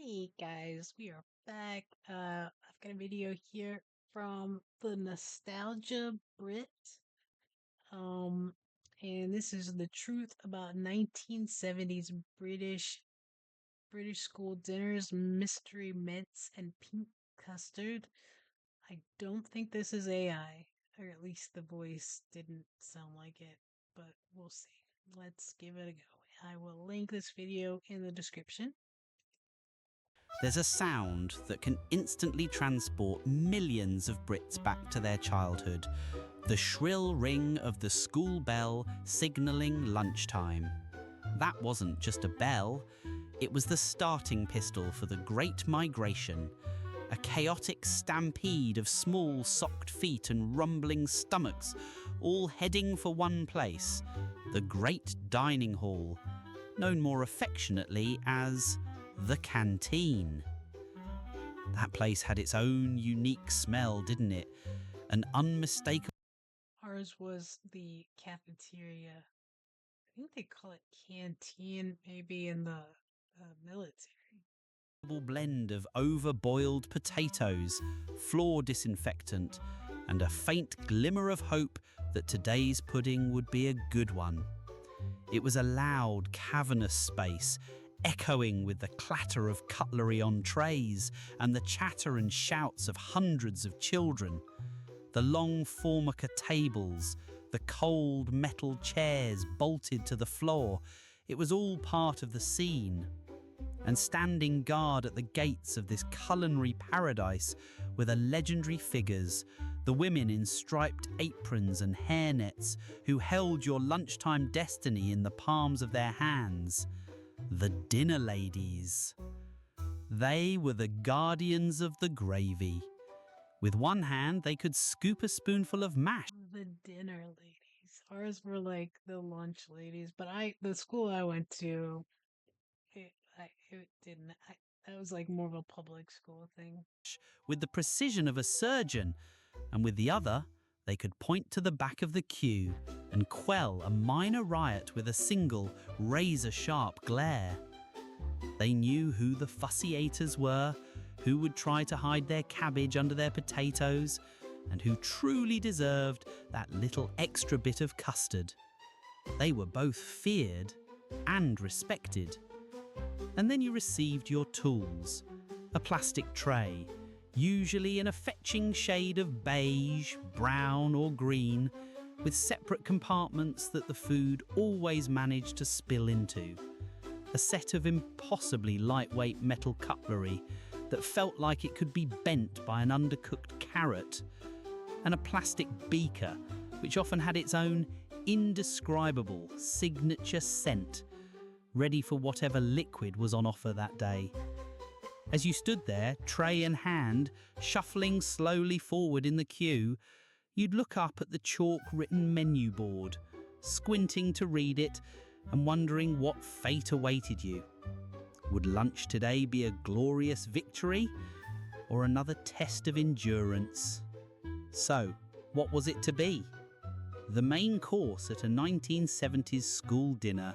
Hey guys, we are back. I've got a video here from the Nostalgia Brit. Um, and this is the truth about 1970s British school dinners, mystery mints, and pink custard. I don't think this is AI, or at least the voice didn't sound like it, but we'll see. Let's give it a go. I will link this video in the description. There's a sound that can instantly transport millions of Brits back to their childhood. The shrill ring of the school bell signalling lunchtime. That wasn't just a bell, it was the starting pistol for the Great Migration. A chaotic stampede of small socked feet and rumbling stomachs, all heading for one place, the Great Dining Hall, known more affectionately as the canteen. That place had its own unique smell, didn't it? An unmistakable Ours was the cafeteria. I think they call it canteen, maybe in the military. blend of over-boiled potatoes, floor disinfectant, and a faint glimmer of hope that today's pudding would be a good one. It was a loud, cavernous space, echoing with the clatter of cutlery on trays and the chatter and shouts of hundreds of children. The long formica tables, the cold metal chairs bolted to the floor, it was all part of the scene. And standing guard at the gates of this culinary paradise were the legendary figures, the women in striped aprons and hairnets who held your lunchtime destiny in the palms of their hands. The dinner ladies. They were the guardians of the gravy. With one hand, they could scoop a spoonful of mash. The dinner ladies. Ours were like the lunch ladies, but the school I went to, it didn't. That was like more of a public school thing. With the precision of a surgeon, and with the other, they could point to the back of the queue and quell a minor riot with a single razor-sharp glare. They knew who the fussy-aters were, who would try to hide their cabbage under their potatoes, and who truly deserved that little extra bit of custard. They were both feared and respected. And then you received your tools, a plastic tray, usually in a fetching shade of beige, brown or green, with separate compartments that the food always managed to spill into. A set of impossibly lightweight metal cutlery that felt like it could be bent by an undercooked carrot, and a plastic beaker which often had its own indescribable signature scent, ready for whatever liquid was on offer that day. As you stood there, tray in hand, shuffling slowly forward in the queue, you'd look up at the chalk-written menu board, squinting to read it and wondering what fate awaited you. Would lunch today be a glorious victory or another test of endurance? So, what was it to be? The main course at a 1970s school dinner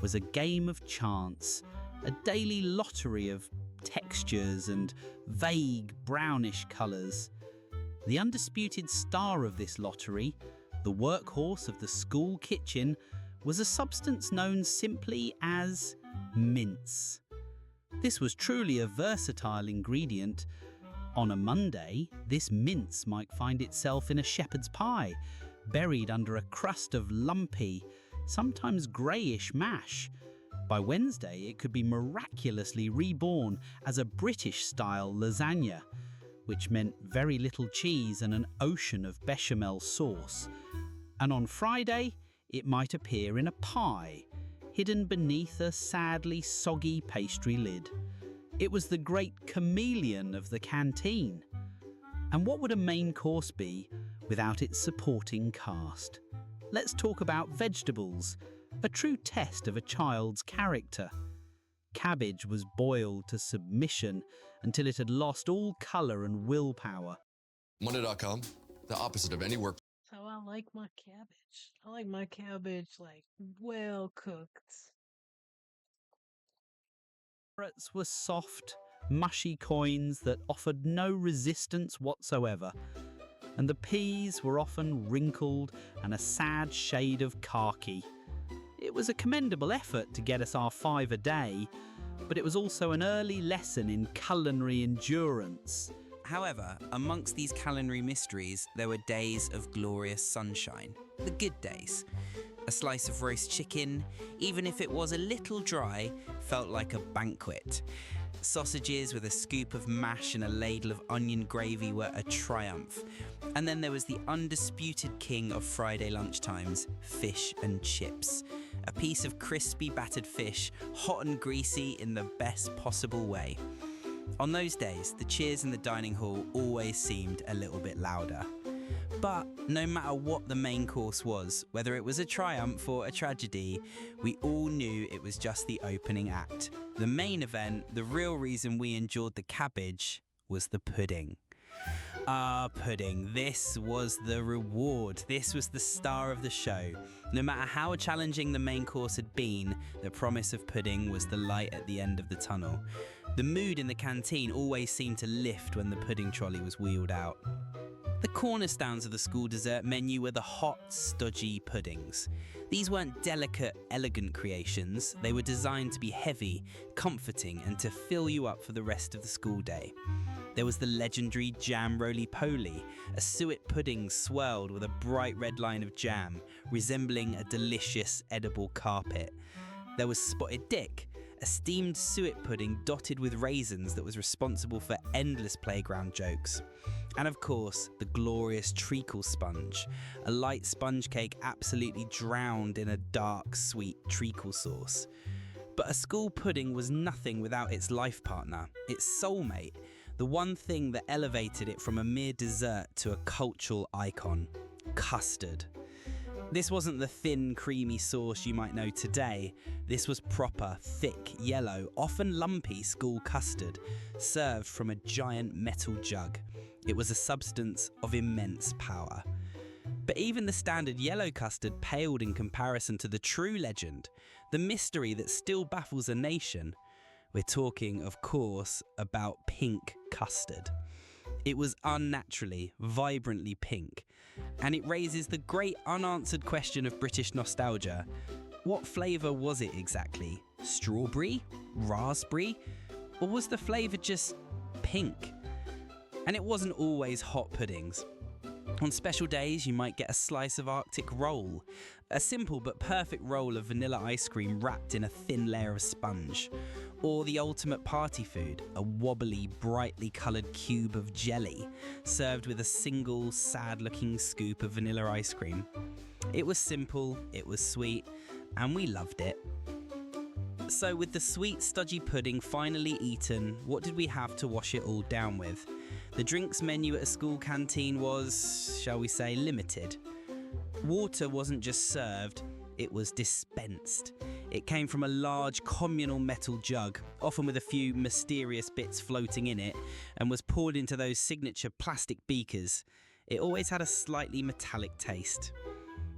was a game of chance, a daily lottery of textures and vague brownish colours. The undisputed star of this lottery, the workhorse of the school kitchen, was a substance known simply as mince. This was truly a versatile ingredient. On a Monday, this mince might find itself in a shepherd's pie, buried under a crust of lumpy, sometimes greyish mash. By Wednesday, it could be miraculously reborn as a British-style lasagna, which meant very little cheese and an ocean of bechamel sauce. And on Friday, it might appear in a pie, hidden beneath a sadly soggy pastry lid. It was the great chameleon of the canteen. And what would a main course be without its supporting cast? Let's talk about vegetables, a true test of a child's character. Cabbage was boiled to submission until it had lost all colour and willpower. Monday.com, the opposite of any work. So I like my cabbage. I like my cabbage like well cooked. carrots were soft, mushy coins that offered no resistance whatsoever, and the peas were often wrinkled and a sad shade of khaki. It was a commendable effort to get us our 5 a day, but it was also an early lesson in culinary endurance. However, amongst these culinary mysteries, there were days of glorious sunshine, the good days. A slice of roast chicken, even if it was a little dry, felt like a banquet. Sausages with a scoop of mash and a ladle of onion gravy were a triumph. And then there was the undisputed king of Friday lunchtimes, fish and chips. A piece of crispy battered fish, hot and greasy in the best possible way. On those days, the cheers in the dining hall always seemed a little bit louder. But no matter what the main course was, whether it was a triumph or a tragedy, we all knew it was just the opening act. The main event, the real reason we endured the cabbage, was the pudding. Pudding. This was the reward. This was the star of the show. No matter how challenging the main course had been, the promise of pudding was the light at the end of the tunnel. The mood in the canteen always seemed to lift when the pudding trolley was wheeled out. The cornerstones of the school dessert menu were the hot, stodgy puddings. These weren't delicate, elegant creations. They were designed to be heavy, comforting, and to fill you up for the rest of the school day. There was the legendary jam roly-poly, a suet pudding swirled with a bright red line of jam, resembling a delicious edible carpet. There was Spotted Dick, a steamed suet pudding dotted with raisins that was responsible for endless playground jokes. And of course, the glorious treacle sponge, a light sponge cake absolutely drowned in a dark, sweet treacle sauce. But a school pudding was nothing without its life partner, its soulmate, the one thing that elevated it from a mere dessert to a cultural icon: custard. This wasn't the thin, creamy sauce you might know today. This was proper, thick, yellow, often lumpy school custard, served from a giant metal jug. It was a substance of immense power. But even the standard yellow custard paled in comparison to the true legend, the mystery that still baffles a nation. We're talking, of course, about pink custard. It was unnaturally, vibrantly pink, and it raises the great unanswered question of British nostalgia. What flavour was it exactly? Strawberry? Raspberry? Or was the flavour just pink? And it wasn't always hot puddings. On special days, you might get a slice of Arctic roll, a simple but perfect roll of vanilla ice cream wrapped in a thin layer of sponge. Or the ultimate party food, a wobbly, brightly coloured cube of jelly, served with a single, sad-looking scoop of vanilla ice cream. It was simple, it was sweet, and we loved it. So with the sweet, stodgy pudding finally eaten, what did we have to wash it all down with? The drinks menu at a school canteen was, shall we say, limited. Water wasn't just served, it was dispensed. It came from a large communal metal jug, often with a few mysterious bits floating in it, and was poured into those signature plastic beakers. It always had a slightly metallic taste.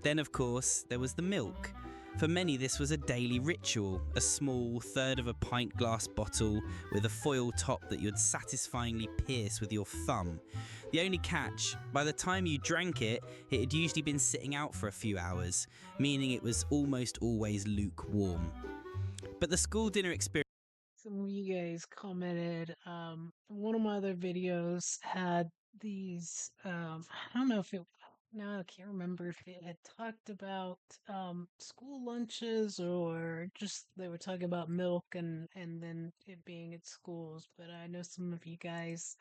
Then, of course, there was the milk. For many, this was a daily ritual, a small third of a pint glass bottle with a foil top that you'd satisfyingly pierce with your thumb. The only catch, by the time you drank it, it had usually been sitting out for a few hours, meaning it was almost always lukewarm. But the school dinner experience... Some of you guys commented, one of my other videos had these, I don't know if it, now I can't remember if it had talked about school lunches or just they were talking about milk and then it being at schools. But I know some of you guys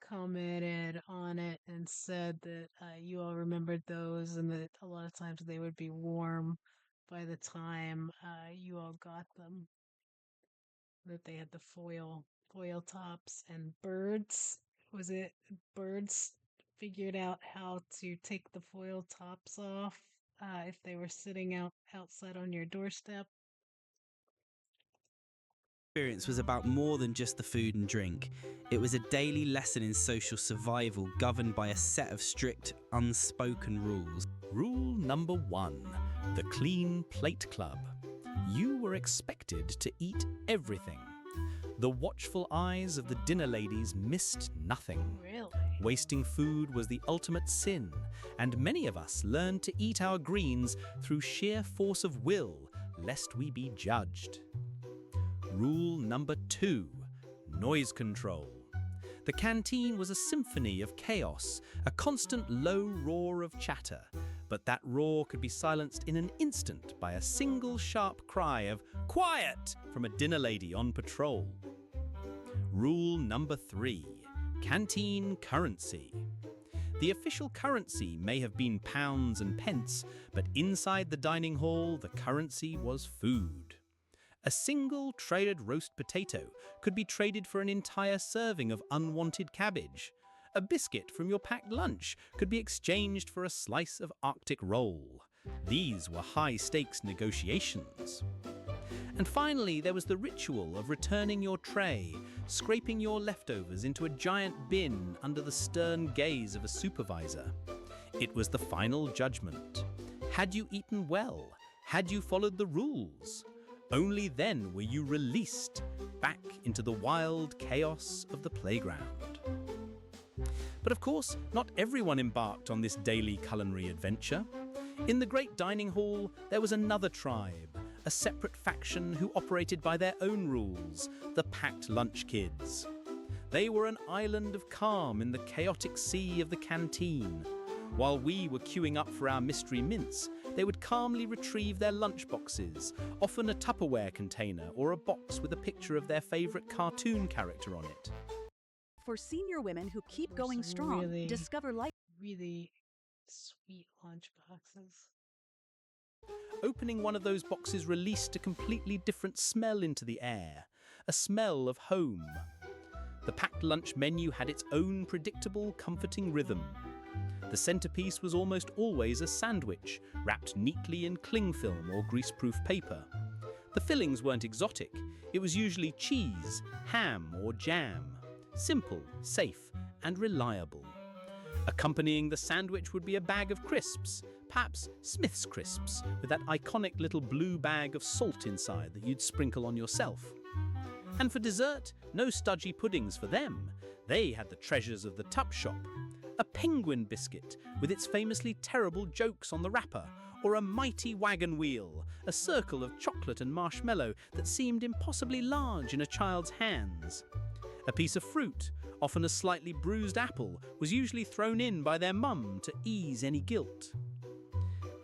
commented on it and said that you all remembered those and that a lot of times they would be warm by the time you all got them. That they had the foil tops and birds. Was it birds figured out how to take the foil tops off if they were sitting outside on your doorstep? Experience was about more than just the food and drink. It was a daily lesson in social survival governed by a set of strict, unspoken rules. Rule number 1, the Clean Plate Club. You were expected to eat everything. The watchful eyes of the dinner ladies missed nothing. Really? Wasting food was the ultimate sin, and many of us learned to eat our greens through sheer force of will, lest we be judged. Rule number 2, noise control. The canteen was a symphony of chaos, a constant low roar of chatter, but that roar could be silenced in an instant by a single sharp cry of "Quiet!" from a dinner lady on patrol. Rule number 3, canteen currency. The official currency may have been pounds and pence, but inside the dining hall, the currency was food. A single traded roast potato could be traded for an entire serving of unwanted cabbage. A biscuit from your packed lunch could be exchanged for a slice of Arctic roll. These were high-stakes negotiations. And finally, there was the ritual of returning your tray, scraping your leftovers into a giant bin under the stern gaze of a supervisor. It was the final judgment. Had you eaten well? Had you followed the rules? Only then were you released back into the wild chaos of the playground. But of course, not everyone embarked on this daily culinary adventure. In the great dining hall, there was another tribe, a separate faction who operated by their own rules, the packed lunch kids. They were an island of calm in the chaotic sea of the canteen. While we were queuing up for our mystery mints, they would calmly retrieve their lunch boxes, often a Tupperware container or a box with a picture of their favourite cartoon character on it. For senior women who keep There's going some strong, really- discover life. Really sweet lunch boxes. Opening one of those boxes released a completely different smell into the air, a smell of home. The packed lunch menu had its own predictable, comforting rhythm. The centerpiece was almost always a sandwich, wrapped neatly in cling film or greaseproof paper. The fillings weren't exotic. It was usually cheese, ham, or jam. Simple, safe, and reliable. Accompanying the sandwich would be a bag of crisps, perhaps Smith's crisps, with that iconic little blue bag of salt inside that you'd sprinkle on yourself. And for dessert, no studgy puddings for them. They had the treasures of the Tup Shop. A penguin biscuit with its famously terrible jokes on the wrapper, or a mighty wagon wheel, a circle of chocolate and marshmallow that seemed impossibly large in a child's hands. A piece of fruit, often a slightly bruised apple, was usually thrown in by their mum to ease any guilt.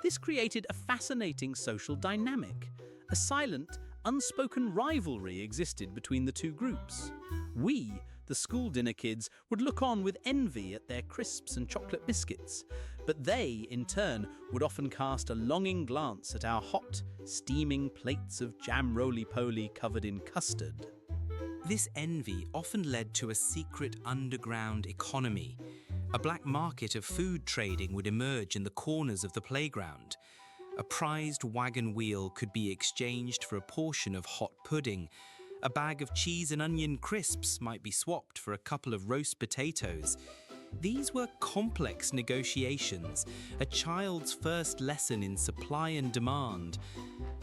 This created a fascinating social dynamic. A silent, unspoken rivalry existed between the two groups. We, the school dinner kids, would look on with envy at their crisps and chocolate biscuits, but they, in turn, would often cast a longing glance at our hot, steaming plates of jam roly-poly covered in custard. This envy often led to a secret underground economy. A black market of food trading would emerge in the corners of the playground. A prized wagon wheel could be exchanged for a portion of hot pudding. A bag of cheese and onion crisps might be swapped for a couple of roast potatoes. These were complex negotiations, a child's first lesson in supply and demand.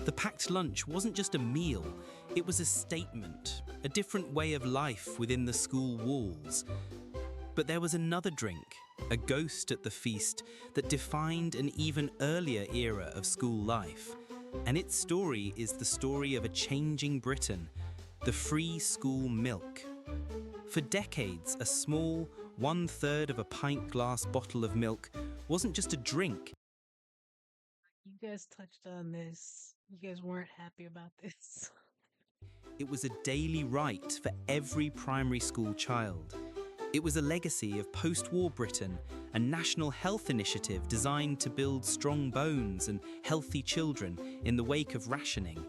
The packed lunch wasn't just a meal, it was a statement, a different way of life within the school walls. But there was another drink, a ghost at the feast, that defined an even earlier era of school life. And its story is the story of a changing Britain, the free school milk. For decades, a small, 1/3 of a pint glass bottle of milk wasn't just a drink. You guys touched on this. You guys weren't happy about this. It was a daily right for every primary school child. It was a legacy of post-war Britain, a national health initiative designed to build strong bones and healthy children in the wake of rationing.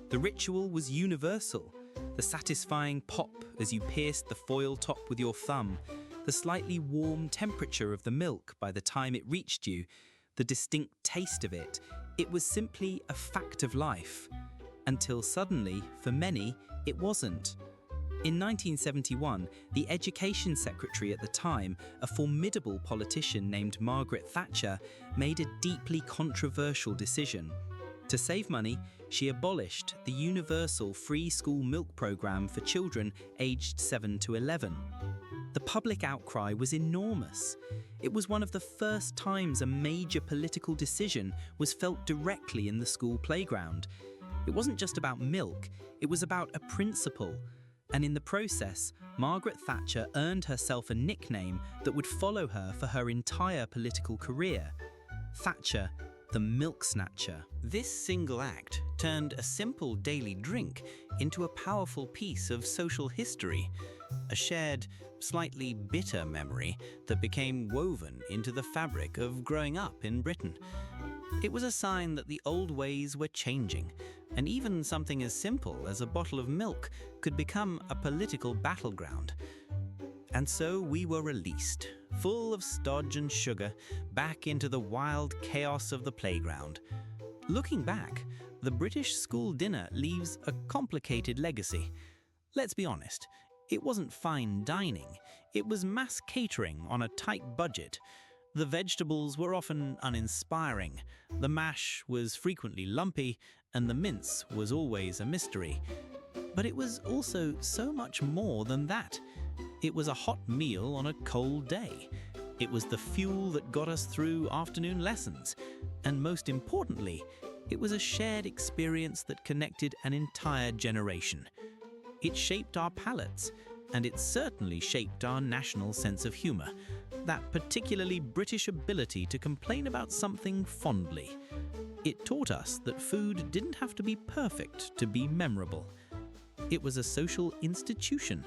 The ritual was universal. The satisfying pop as you pierced the foil top with your thumb, the slightly warm temperature of the milk by the time it reached you, the distinct taste of it, it was simply a fact of life. Until suddenly, for many, it wasn't. In 1971, the Education Secretary at the time, a formidable politician named Margaret Thatcher, made a deeply controversial decision. To save money, she abolished the universal free school milk program for children aged 7 to 11. The public outcry was enormous. It was one of the first times a major political decision was felt directly in the school playground. It wasn't just about milk, it was about a principle. And in the process, Margaret Thatcher earned herself a nickname that would follow her for her entire political career. Thatcher, the milk snatcher. This single act turned a simple daily drink into a powerful piece of social history, a shared, slightly bitter memory that became woven into the fabric of growing up in Britain. It was a sign that the old ways were changing, and even something as simple as a bottle of milk could become a political battleground. And so we were released, full of stodge and sugar, back into the wild chaos of the playground. Looking back, the British school dinner leaves a complicated legacy. Let's be honest, it wasn't fine dining, it was mass catering on a tight budget. The vegetables were often uninspiring, the mash was frequently lumpy, and the mince was always a mystery. But it was also so much more than that. It was a hot meal on a cold day. It was the fuel that got us through afternoon lessons. And most importantly, it was a shared experience that connected an entire generation. It shaped our palates, and it certainly shaped our national sense of humour, that particularly British ability to complain about something fondly. It taught us that food didn't have to be perfect to be memorable. It was a social institution,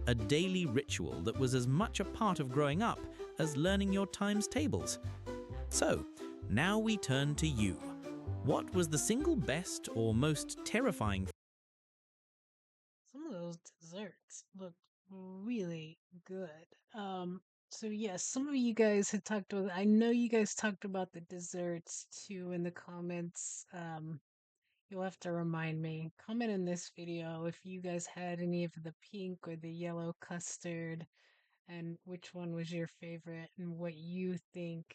a daily ritual that was as much a part of growing up as learning your times tables. So, now we turn to you. What was the single best or most terrifying? Some of those desserts look really good. So yes, some of you guys had talked about, I know you guys talked about the desserts too in the comments. You'll have to remind me. Comment in this video if you guys had any of the pink or the yellow custard and which one was your favorite and what you think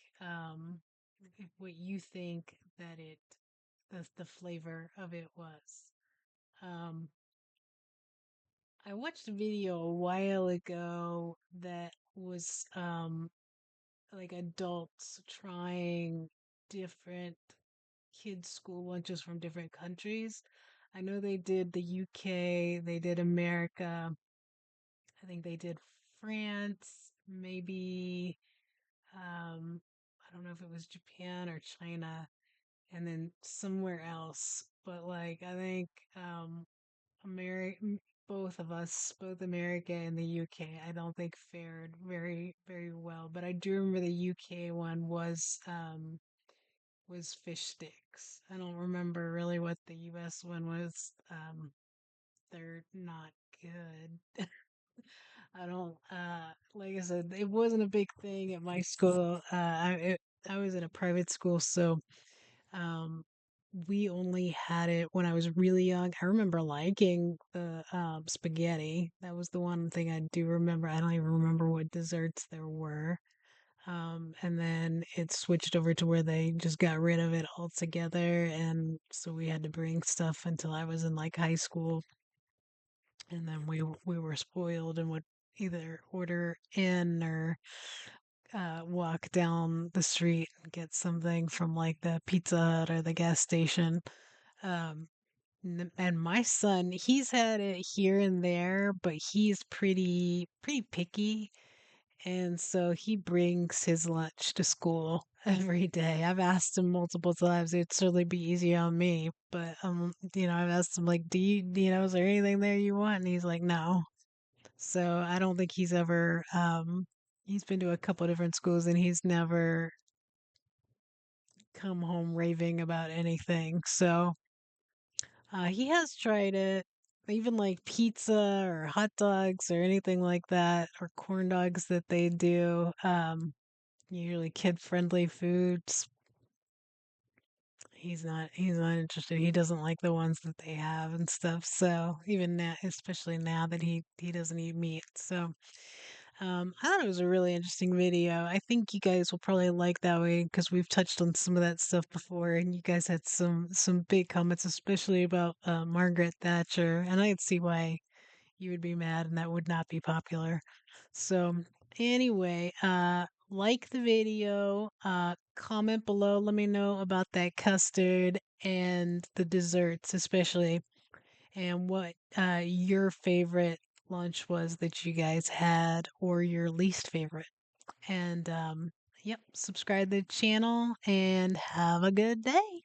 that the flavor of it was. Um, I watched a video a while ago that was like adults trying different kids' school lunches from different countries. I know they did the UK, they did America, I think they did France, maybe I don't know if it was Japan or China, and then somewhere else. But like I think America, both of us, both America and the UK, I don't think fared very well. But I do remember the UK one was fish sticks. I don't remember really what the US one was. They're not good. I don't like I said, it wasn't a big thing at my school. I was in a private school, so um we only had it when I was really young. I remember liking the spaghetti. That was the one thing I do remember. I don't even remember what desserts there were. And then it switched over to where they just got rid of it altogether, and so we had to bring stuff until I was in like high school, and then we were spoiled and would either order in or walk down the street and get something from like the Pizza Hut or the gas station. Um, and my son, he's had it here and there, but he's pretty picky, and so he brings his lunch to school every day. I've asked him multiple times. It'd certainly be easy on me, but I've asked him like, is there anything there you want? And he's like, no. So I don't think he's been to a couple different schools and he's never come home raving about anything. So he has tried it, even like pizza or hot dogs or anything like that, or corn dogs that they do. Usually kid-friendly foods. He's not interested. He doesn't like the ones that they have and stuff. So even now, especially now that he doesn't eat meat. So I thought it was a really interesting video. I think you guys will probably like that way because we've touched on some of that stuff before, and you guys had some big comments, especially about Margaret Thatcher, and I could see why you would be mad and that would not be popular. So anyway, like the video, comment below, let me know about that custard and the desserts especially, and what your favorite lunch was that you guys had or your least favorite. And yep, subscribe to the channel and have a good day.